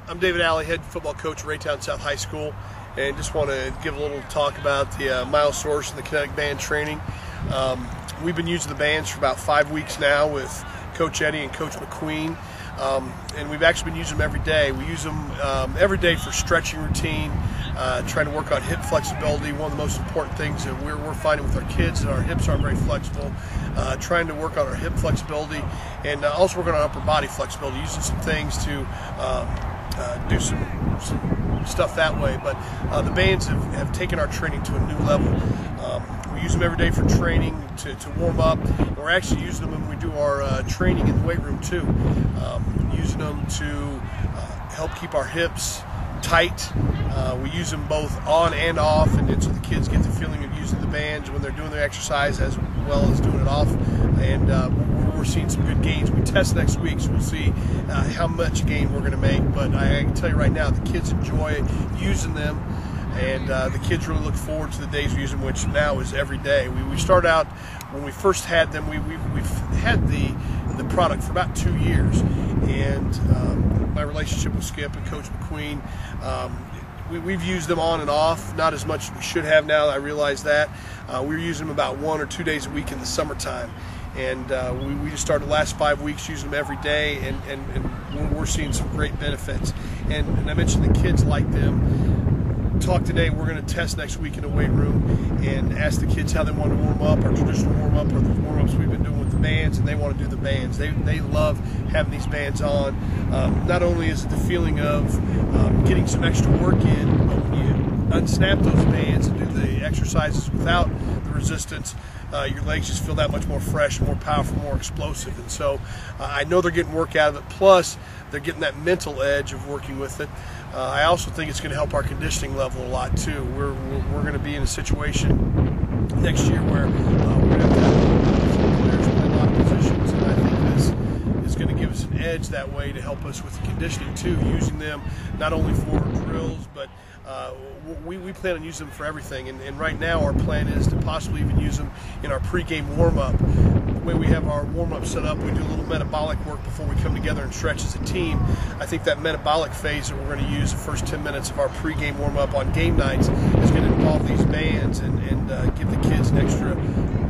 I'm David Alley, head football coach at Raytown South High School, and just want to give a little talk about the Myosource and the Kinetic Band training. We've been using the bands for about 5 weeks now with Coach Eddie and Coach McQueen, and we've actually been using them every day. We use them every day for stretching routine, trying to work on hip flexibility. One of the most important things that we're finding with our kids is our hips aren't very flexible. Trying to work on our hip flexibility and also working on upper body flexibility, using some things to do some stuff that way. But the bands have taken our training to a new level. We use them every day for training, to warm up. And we're actually using them when we do our training in the weight room too. Using them to help keep our hips tight. We use them both on and off, and so the kids get the feeling of using the bands when they're doing their exercise as well as doing it off. And we're seeing some good gains. We test next week, so we'll see how much gain we're going to make. But I can tell you right now, the kids enjoy using them, and the kids really look forward to the days we use them, which now is every day. We start out, when we first had them, we've had the product for about 2 years, and my relationship with Skip and Coach McQueen, we've used them on and off, not as much as we should have now. I realize that. We were using them about 1 or 2 days a week in the summertime, and we just started the last 5 weeks using them every day, and we're seeing some great benefits. And I mentioned the kids like them. Talk today, we're going to test next week in the weight room and ask the kids how they want to warm up, our traditional warm up or the warm ups we've been doing with the bands, and they want to do the bands. They love having these bands on. Not only is it the feeling of getting some extra work in, but when you unsnap those bands and do the exercises without the resistance, your legs just feel that much more fresh, more powerful, more explosive. And so I know they're getting work out of it, plus they're getting that mental edge of working with it. I also think it's going to help our conditioning level a lot too. We're going to be in a situation next year where we're going to have players play a lot of positions, and I think this is going to give us an edge that way to help us with the conditioning too, using them not only for drills, but we plan on using them for everything. And right now our plan is to possibly even use them in our pregame warm-up. The way we have our warm-up set up, we do a little metabolic work before we come together and stretch as a team. I think that metabolic phase that we're going to use the first 10 minutes of our pregame warm-up on game nights is going to involve these bands and give the kids an extra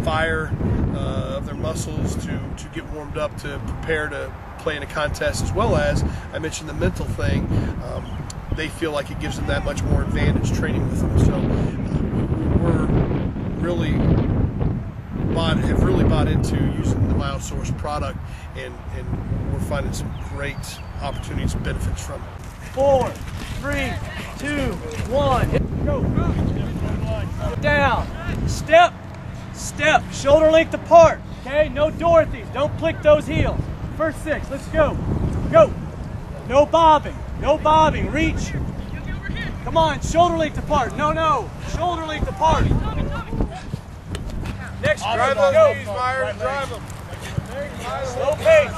fire of their muscles to get warmed up to prepare to play in a contest, as well as, I mentioned the mental thing. They feel like it gives them that much more advantage training with them. So we're really have really bought into using the Myosource product, and we're finding some great opportunities and benefits from it. 4, 3, 2, 1, go. Down, step, step, shoulder length apart. Okay, no Dorothy's, don't click those heels. First 6, let's go. Go. No bobbing, no bobbing, reach. Come on, shoulder length apart. No, shoulder length apart. Next, drive those go. knees, Myers, drive them. Slow pace.